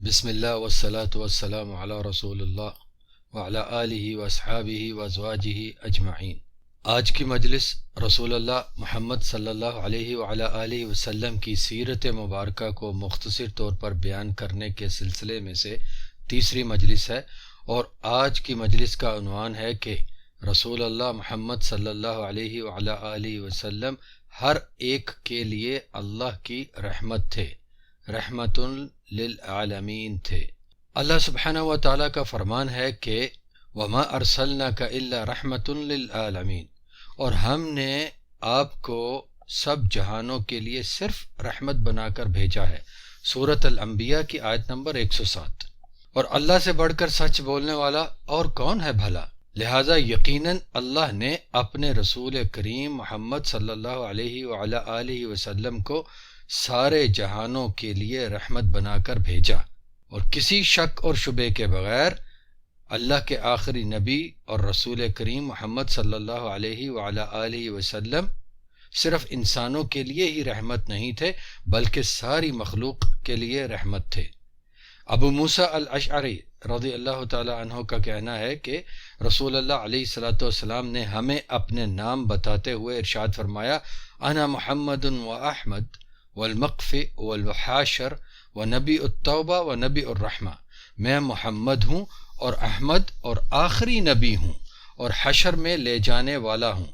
بسم اللہ والصلاة والسلام علی رسول اللہ وعلی آلہ واصحابہ وازواجہ اجمعین۔ آج کی مجلس رسول اللہ محمد صلی اللہ علیہ وعلی آلہ وسلم کی سیرت مبارکہ کو مختصر طور پر بیان کرنے کے سلسلے میں سے تیسری مجلس ہے، اور آج کی مجلس کا عنوان ہے کہ رسول اللہ محمد صلی اللہ علیہ وعلی آلہ وسلم ہر ایک کے لیے اللہ کی رحمت تھے، رحمت للعالمین تھے۔ اللہ سبحانہ و تعالیٰ کا فرمان ہے کہ وَمَا أَرْسَلْنَاكَ إِلَّا رَحْمَةٌ لِلْعَالَمِينَ، اور ہم نے آپ کو سب جہانوں کے لیے صرف رحمت بنا کر بھیجا ہے۔ سورت الانبیاء کی آیت نمبر 107۔ اور اللہ سے بڑھ کر سچ بولنے والا اور کون ہے بھلا؟ لہٰذا یقیناً اللہ نے اپنے رسول کریم محمد صلی اللہ علیہ وعلی آلہ وسلم کو سارے جہانوں کے لیے رحمت بنا کر بھیجا، اور کسی شک اور شبے کے بغیر اللہ کے آخری نبی اور رسول کریم محمد صلی اللہ علیہ وعلی آلہ وسلم صرف انسانوں کے لیے ہی رحمت نہیں تھے بلکہ ساری مخلوق کے لیے رحمت تھے۔ ابو موسیٰ الاشعری رضی اللہ تعالی عنہ کا کہنا ہے کہ رسول اللہ علیہ الصلوۃ والسلام نے ہمیں اپنے نام بتاتے ہوئے ارشاد فرمایا، انا محمد و احمد والمقف والحاشر ونبی التوبہ و نبی الرحمہ، میں محمد ہوں اور احمد اور آخری نبی ہوں، اور حشر میں لے جانے والا ہوں،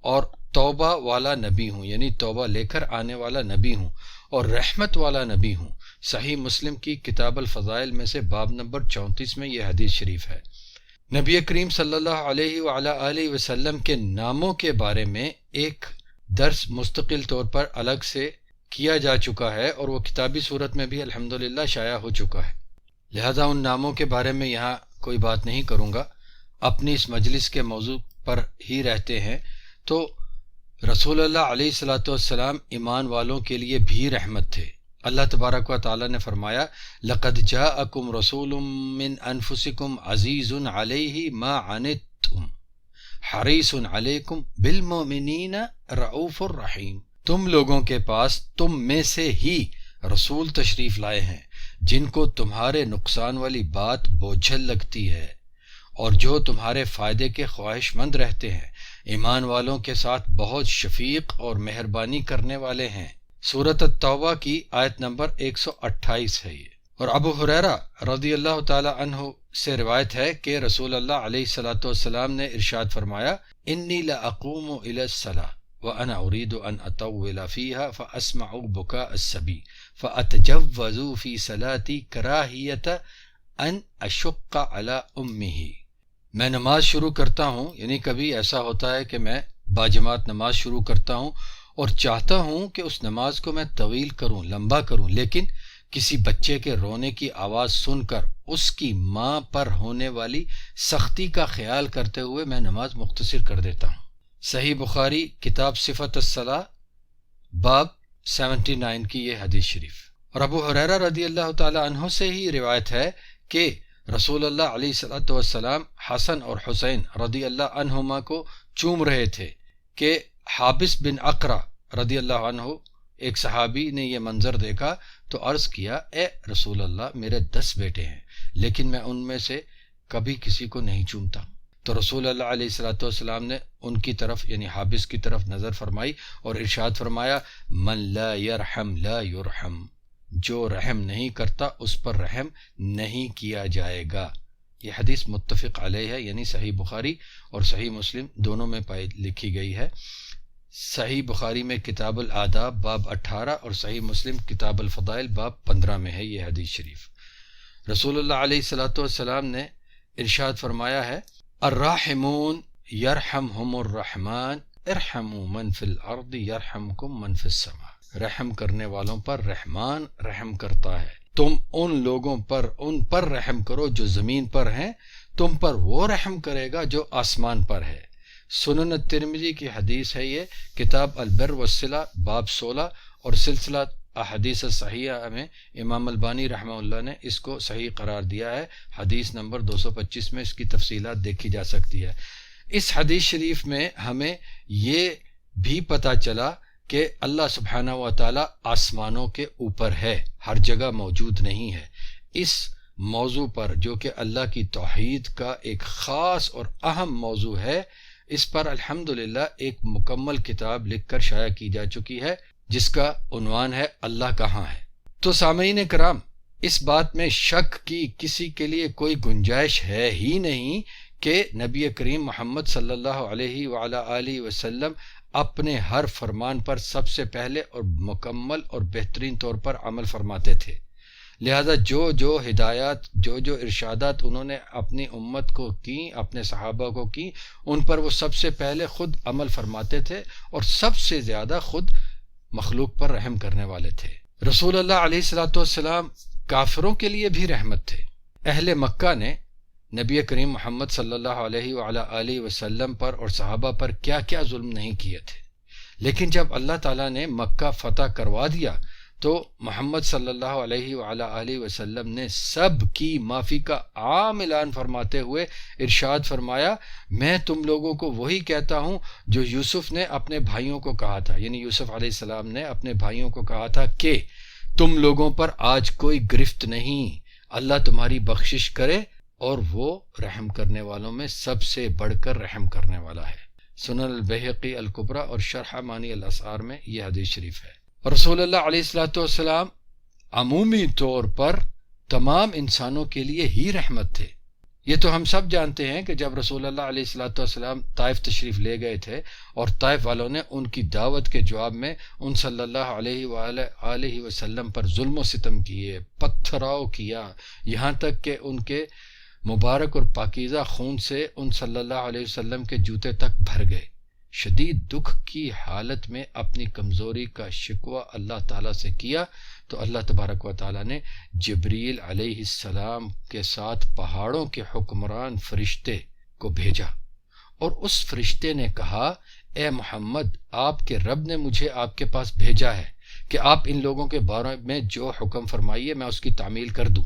اور توبہ والا نبی ہوں، یعنی توبہ لے کر آنے والا نبی ہوں، اور رحمت والا نبی ہوں۔ صحیح مسلم کی کتاب الفضائل میں سے باب نمبر 34 میں یہ حدیث شریف ہے۔ نبی کریم صلی اللہ علیہ وعلی آلہ وسلم کے ناموں کے بارے میں ایک درس مستقل طور پر الگ سے کیا جا چکا ہے، اور وہ کتابی صورت میں بھی الحمد شائع ہو چکا ہے، لہذا ان ناموں کے بارے میں یہاں کوئی بات نہیں کروں گا، اپنی اس مجلس کے موضوع پر ہی رہتے ہیں۔ تو رسول اللہ علیہ الصلوۃ والسلام ایمان والوں کے لیے بھی رحمت تھے۔ اللہ تبارک و تعالی نے فرمایا، لَقَدْ جَاءَكُمْ رَسُولٌ مِّنْ أَنفُسِكُمْ عَزِيزٌ عَلَيْهِ مَا عَنِتُّمْ حَرِيصٌ عَلَيْكُمْ بِالْمُؤْمِنِينَ رَءُوفٌ رَحِيمٌ۔ تم لوگوں کے پاس تم میں سے ہی رسول تشریف لائے ہیں جن کو تمہارے نقصان والی بات بوجھل لگتی ہے، اور جو تمہارے فائدے کے خواہش مند رہتے ہیں، ایمان والوں کے ساتھ بہت شفیق اور مہربانی کرنے والے ہیں۔ سورت التوبہ کی آیت نمبر 128 ہے یہ۔ اور ابو ہریرہ رضی اللہ تعالی عنہ سے روایت ہے کہ رسول اللہ علیہ الصلوۃ والسلام نے ارشاد فرمایا، انی لاقوم الی الصلاۃ وَأَنَا أُرِيدُ أَنْ أَطَوِّلَ فِيهَا فَأَسْمَعُ بُكَاءَ الصَّبِيِّ فَأَتَجَوَّزُ فِي صَلَاتِي كَرَاهِيَةَ أَنْ أَشُقَّ عَلَىٰ أُمِّهِ۔ میں نماز شروع کرتا ہوں، یعنی کبھی ایسا ہوتا ہے کہ میں باجماعت نماز شروع کرتا ہوں اور چاہتا ہوں کہ اس نماز کو میں طویل کروں، لمبا کروں، لیکن کسی بچے کے رونے کی آواز سن کر اس کی ماں پر ہونے والی سختی کا خیال کرتے ہوئے میں نماز مختصر کر دیتا ہوں۔ صحیح بخاری کتاب صفت الصلاۃ باب 79 کی یہ حدیث شریف۔ اور ابو ہریرہ رضی اللہ تعالی عنہ سے ہی روایت ہے کہ رسول اللہ علیہ الصلوۃ والسلام حسن اور حسین رضی اللہ عنہما کو چوم رہے تھے کہ حابس بن اقرع رضی اللہ عنہ ایک صحابی نے یہ منظر دیکھا تو عرض کیا، اے رسول اللہ، میرے 10 بیٹے ہیں لیکن میں ان میں سے کبھی کسی کو نہیں چومتا۔ تو رسول اللہ علیہ الصلوۃ والسلام نے ان کی طرف یعنی حابس کی طرف نظر فرمائی اور ارشاد فرمایا، من لا یرحم لا یرحم، جو رحم نہیں کرتا اس پر رحم نہیں کیا جائے گا۔ یہ حدیث متفق علیہ ہے، یعنی صحیح بخاری اور صحیح مسلم دونوں میں لکھی گئی ہے۔ صحیح بخاری میں کتاب الآداب باب 18 اور صحیح مسلم کتاب الفضائل باب 15 میں ہے یہ حدیث شریف۔ رسول اللہ علیہ الصلوۃ والسلام نے ارشاد فرمایا ہے، الراحمون یرحمہم الرحمن ارحموا من فی الارض یرحمکم من فی السماء۔ رحم کرنے والوں پر رحمان رحم کرتا ہے، تم ان پر رحم کرو جو زمین پر ہیں، تم پر وہ رحم کرے گا جو آسمان پر ہے۔ سنن الترمذی کی حدیث ہے یہ، کتاب البر والصلہ باب 16 اور سلسلہ احادیث صحیحہ میں امام البانی رحمہ اللہ نے اس کو صحیح قرار دیا ہے۔ حدیث نمبر 225 میں اس کی تفصیلات دیکھی جا سکتی ہے۔ اس حدیث شریف میں ہمیں یہ بھی پتہ چلا کہ اللہ سبحانہ و تعالیٰ آسمانوں کے اوپر ہے، ہر جگہ موجود نہیں ہے۔ اس موضوع پر جو کہ اللہ کی توحید کا ایک خاص اور اہم موضوع ہے، اس پر الحمدللہ ایک مکمل کتاب لکھ کر شائع کی جا چکی ہے جس کا عنوان ہے اللہ کہاں ہے۔ تو سامعین کرام، اس بات میں شک کی کسی کے لیے کوئی گنجائش ہے ہی نہیں کہ نبی کریم محمد صلی اللہ علیہ وعلی آلہ وسلم اپنے ہر فرمان پر سب سے پہلے اور مکمل اور بہترین طور پر عمل فرماتے تھے۔ لہذا جو ہدایات، جو ارشادات انہوں نے اپنی امت کو کی، اپنے صحابہ کو کی، ان پر وہ سب سے پہلے خود عمل فرماتے تھے اور سب سے زیادہ خود مخلوق پر رحم کرنے والے تھے۔ رسول اللہ علیہ السلام کافروں کے لیے بھی رحمت تھے۔ اہل مکہ نے نبی کریم محمد صلی اللہ علیہ وعلی آلہ وسلم پر اور صحابہ پر کیا کیا ظلم نہیں کیے تھے، لیکن جب اللہ تعالیٰ نے مکہ فتح کروا دیا تو محمد صلی اللہ علیہ وعلی آلہ وسلم نے سب کی معافی کا عام اعلان فرماتے ہوئے ارشاد فرمایا، میں تم لوگوں کو وہی کہتا ہوں جو یوسف نے اپنے بھائیوں کو کہا تھا، یعنی یوسف علیہ السلام نے اپنے بھائیوں کو کہا تھا کہ تم لوگوں پر آج کوئی گرفت نہیں، اللہ تمہاری بخشش کرے اور وہ رحم کرنے والوں میں سب سے بڑھ کر رحم کرنے والا ہے۔ سنن البیہقی الکبریٰ اور شرح معانی الاسعار میں یہ حدیث شریف ہے۔ رسول اللہ علیہ السلام عمومی طور پر تمام انسانوں کے لیے ہی رحمت تھے۔ یہ تو ہم سب جانتے ہیں کہ جب رسول اللہ علیہ السلام طائف تشریف لے گئے تھے اور طائف والوں نے ان کی دعوت کے جواب میں ان صلی اللہ علیہ وآلہ وسلم پر ظلم و ستم کیے، پتھراؤ کیا، یہاں تک کہ ان کے مبارک اور پاکیزہ خون سے ان صلی اللہ علیہ وسلم کے جوتے تک بھر گئے۔ شدید دکھ کی حالت میں اپنی کمزوری کا شکوہ اللہ تعالیٰ سے کیا تو اللہ تبارک و تعالیٰ نے جبریل علیہ السلام کے ساتھ پہاڑوں کے حکمران فرشتے کو بھیجا، اور اس فرشتے نے کہا، اے محمد، آپ کے رب نے مجھے آپ کے پاس بھیجا ہے کہ آپ ان لوگوں کے بارے میں جو حکم فرمائیے میں اس کی تعمیل کر دوں۔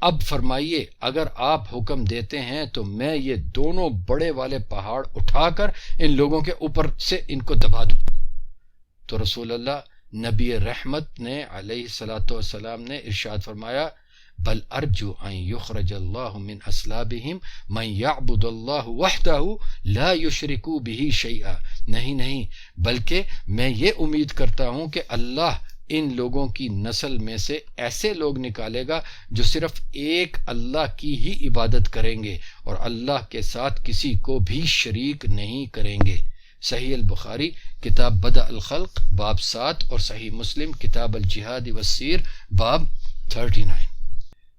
اب فرمائیے، اگر آپ حکم دیتے ہیں تو میں یہ دونوں بڑے والے پہاڑ اٹھا کر ان لوگوں کے اوپر سے ان کو دبا دوں۔ تو رسول اللہ نبی رحمت نے علیہ السلام نے ارشاد فرمایا، بل ارجو ان یخرج اللہ من اصلابہم من یعبد اللہ وحدہ لا یشرکو بہ شیئا، نہیں، بلکہ میں یہ امید کرتا ہوں کہ اللہ ان لوگوں کی نسل میں سے ایسے لوگ نکالے گا جو صرف ایک اللہ کی ہی عبادت کریں گے اور اللہ کے ساتھ کسی کو بھی شریک نہیں کریں گے۔ صحیح البخاری کتاب بدء الخلق باب 7 اور صحیح مسلم کتاب الجہاد والسیر باب 39۔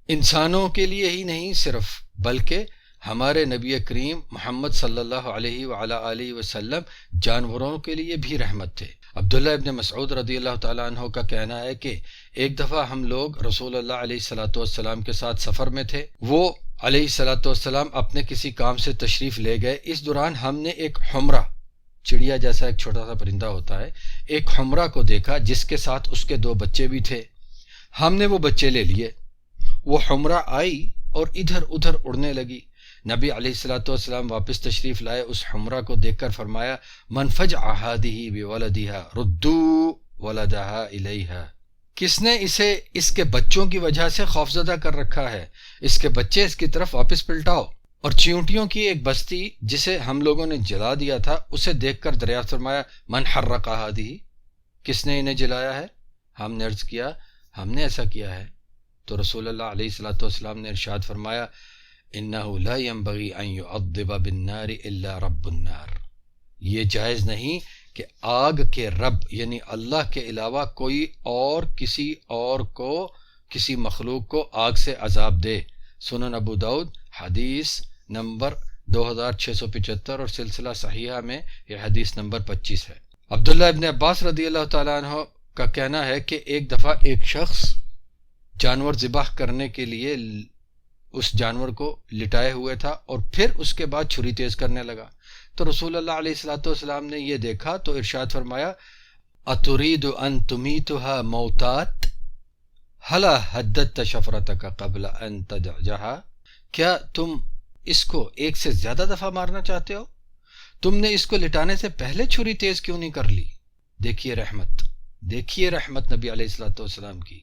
انسانوں کے لیے ہی نہیں صرف، بلکہ ہمارے نبی کریم محمد صلی اللہ علیہ وعلی آلہ وسلم جانوروں کے لیے بھی رحمت تھے۔ عبداللہ ابن مسعود رضی اللہ تعالیٰ عنہ کا کہنا ہے کہ ایک دفعہ ہم لوگ رسول اللہ علیہ السلام کے ساتھ سفر میں تھے، وہ علیہ السلام اپنے کسی کام سے تشریف لے گئے۔ اس دوران ہم نے ایک حمرہ، چڑیا جیسا ایک چھوٹا سا پرندہ ہوتا ہے، ایک حمرہ کو دیکھا جس کے ساتھ اس کے 2 بچے بھی تھے۔ ہم نے وہ بچے لے لیے، وہ حمرہ آئی اور ادھر ادھر اڑنے لگی۔ نبی علیہ السلام واپس تشریف لائے، اس حمرہ کو دیکھ کر فرمایا، من فجع هذه بولدها ردوا ولدها الیہا، کس نے اسے اس کے بچوں کی وجہ سے خوفزدہ کر رکھا ہے، اس کے بچے اس کی طرف واپس پلٹاؤ۔ اور چیونٹیوں کی ایک بستی جسے ہم لوگوں نے جلا دیا تھا اسے دیکھ کر دریافت فرمایا، من حرق هذه، کس نے انہیں جلایا ہے؟ ہم نے عرض کیا، ہم نے ایسا کیا ہے۔ تو رسول اللہ علیہ السلام نے ارشاد فرمایا، انه لا ينبغي ان يعذب بالنار الا رب النار، یہ جائز نہیں کہ آگ کے رب یعنی اللہ کے علاوہ کوئی اور کسی اور کو، کسی مخلوق کو آگ سے عذاب دے۔ سنن ابو داؤد حدیث نمبر 2675 اور سلسلہ صحیحہ میں یہ حدیث نمبر 25 ہے۔ عبداللہ ابن عباس رضی اللہ تعالیٰ عنہ کا کہنا ہے کہ ایک دفعہ ایک شخص جانور ذبح کرنے کے لیے اس جانور کو لٹائے ہوئے تھا اور پھر اس کے بعد چھری تیز کرنے لگا، تو رسول اللہ علیہ السلام نے یہ دیکھا تو ارشاد فرمایا، اترید ان تمیتها موتات ہلا حددت شفرتک قبل ان تدعجها، کیا تم اس کو ایک سے زیادہ دفعہ مارنا چاہتے ہو؟ تم نے اس کو لٹانے سے پہلے چھری تیز کیوں نہیں کر لی؟ دیکھیے رحمت نبی علیہ السلام کی،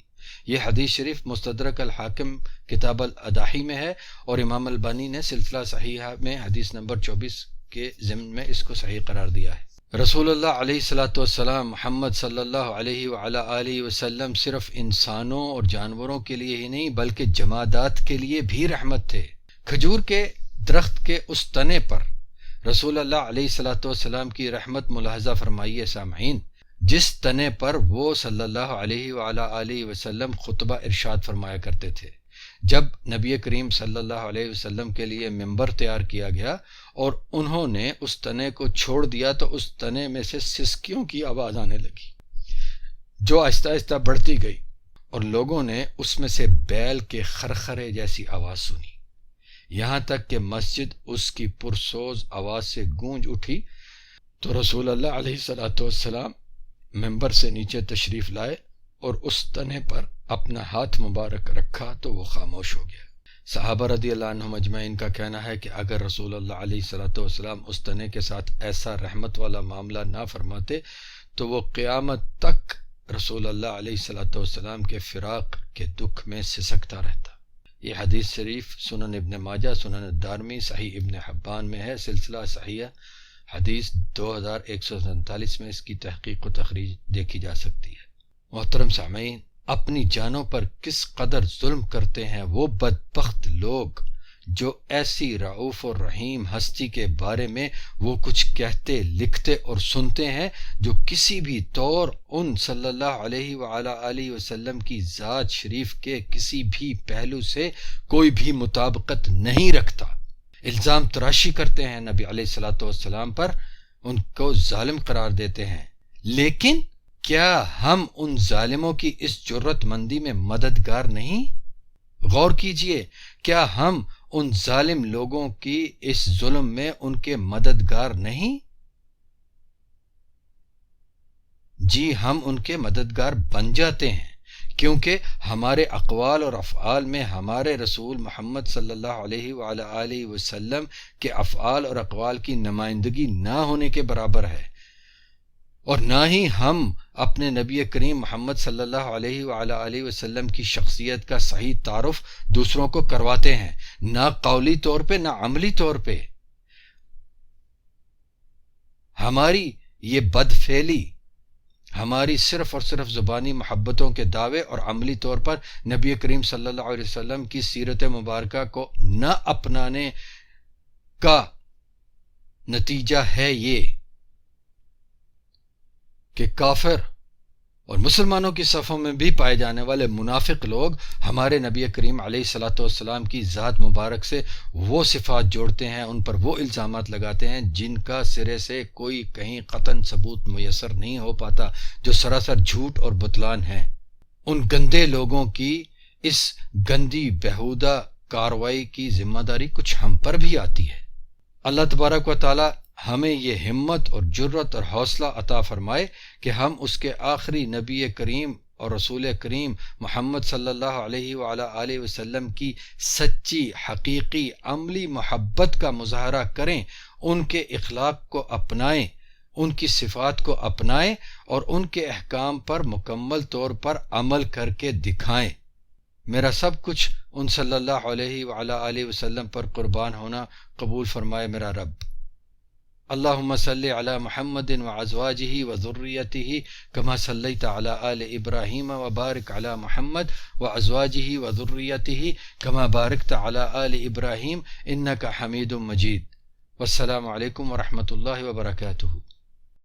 یہ حدیث شریف مستدرک الحاکم کتاب الاداحی میں ہے، اور امام البانی نے سلسلہ صحیحہ میں حدیث نمبر 24 کے ضمن میں اس کو صحیح قرار دیا ہے۔ رسول اللہ علیہ الصلوۃ والسلام محمد صلی اللہ علیہ وعلی آلہ وسلم صرف انسانوں اور جانوروں کے لیے ہی نہیں بلکہ جمادات کے لیے بھی رحمت تھے۔ کھجور کے درخت کے اس تنے پر رسول اللہ علیہ الصلوۃ والسلام کی رحمت ملاحظہ فرمائیے سامعین، جس تنے پر وہ صلی اللہ علیہ وعلی آلہ وسلم خطبہ ارشاد فرمایا کرتے تھے۔ جب نبی کریم صلی اللہ علیہ وسلم کے لیے ممبر تیار کیا گیا اور انہوں نے اس تنے کو چھوڑ دیا تو اس تنے میں سے سسکیوں کی آواز آنے لگی جو آہستہ آہستہ بڑھتی گئی، اور لوگوں نے اس میں سے بیل کے خرخرے جیسی آواز سنی، یہاں تک کہ مسجد اس کی پرسوز آواز سے گونج اٹھی۔ تو رسول اللہ علیہ الصلوۃ والسلام ممبر سے نیچے تشریف لائے اور اس تنے پر اپنا ہاتھ مبارک رکھا تو وہ خاموش ہو گیا۔ صحابہ رضی اللہ عنہم اجمعین کا کہنا ہے کہ اگر رسول اللہ علیہ الصلوۃ والسلام اس تنے کے ساتھ ایسا رحمت والا معاملہ نہ فرماتے تو وہ قیامت تک رسول اللہ علیہ الصلوۃ والسلام کے فراق کے دکھ میں سسکتا رہتا۔ یہ حدیث شریف سنن ابن ماجہ، سنن الدارمی، صحیح ابن حبان میں ہے، سلسلہ صحیحہ حدیث 2147 میں اس کی تحقیق و تخریج دیکھی جا سکتی ہے۔ محترم سامعین، اپنی جانوں پر کس قدر ظلم کرتے ہیں وہ بدبخت لوگ جو ایسی رعوف اور رحیم ہستی کے بارے میں وہ کچھ کہتے، لکھتے اور سنتے ہیں جو کسی بھی طور ان صلی اللہ علیہ وعلی آلہ وسلم کی ذات شریف کے کسی بھی پہلو سے کوئی بھی مطابقت نہیں رکھتا۔ الزام تراشی کرتے ہیں نبی علیہ الصلوۃ والسلام پر، ان کو ظالم قرار دیتے ہیں، لیکن کیا ہم ان ظالموں کی اس جرت مندی میں مددگار نہیں؟ غور کیجئے، کیا ہم ان ظالم لوگوں کی اس ظلم میں ان کے مددگار نہیں؟ جی ہم ان کے مددگار بن جاتے ہیں، کیونکہ ہمارے اقوال اور افعال میں ہمارے رسول محمد صلی اللہ علیہ وعلی آلہ وسلم کے افعال اور اقوال کی نمائندگی نہ ہونے کے برابر ہے، اور نہ ہی ہم اپنے نبی کریم محمد صلی اللہ علیہ وعلی آلہ وسلم کی شخصیت کا صحیح تعارف دوسروں کو کرواتے ہیں، نہ قولی طور پہ نہ عملی طور پہ۔ ہماری یہ بدفعلی، ہماری صرف اور صرف زبانی محبتوں کے دعوے اور عملی طور پر نبی کریم صلی اللہ علیہ وسلم کی سیرت مبارکہ کو نہ اپنانے کا نتیجہ ہے یہ کہ کافر اور مسلمانوں کی صفوں میں بھی پائے جانے والے منافق لوگ ہمارے نبی کریم علیہ الصلوۃ والسلام کی ذات مبارک سے وہ صفات جوڑتے ہیں، ان پر وہ الزامات لگاتے ہیں جن کا سرے سے کوئی کہیں قطعاً ثبوت میسر نہیں ہو پاتا، جو سراسر جھوٹ اور بتلان ہیں۔ ان گندے لوگوں کی اس گندی بےہودہ کارروائی کی ذمہ داری کچھ ہم پر بھی آتی ہے۔ اللہ تبارک و تعالی ہمیں یہ ہمت اور جرت اور حوصلہ عطا فرمائے کہ ہم اس کے آخری نبی کریم اور رسول کریم محمد صلی اللہ علیہ وعلی آلہ وسلم کی سچی، حقیقی، عملی محبت کا مظاہرہ کریں، ان کے اخلاق کو اپنائیں، ان کی صفات کو اپنائیں اور ان کے احکام پر مکمل طور پر عمل کر کے دکھائیں۔ میرا سب کچھ ان صلی اللہ علیہ وعلی آلہ وسلم پر قربان ہونا قبول فرمائے میرا رب۔ اللہم صلی علی محمد وازواجہ وذریتہ کما صلیت علی آل ابراہیم وبارک علی محمد وازواجہ وذریتہ کما بارکت علی آل ابراہیم انک حمید مجید۔ والسلام علیکم ورحمۃ اللہ وبرکاتہ۔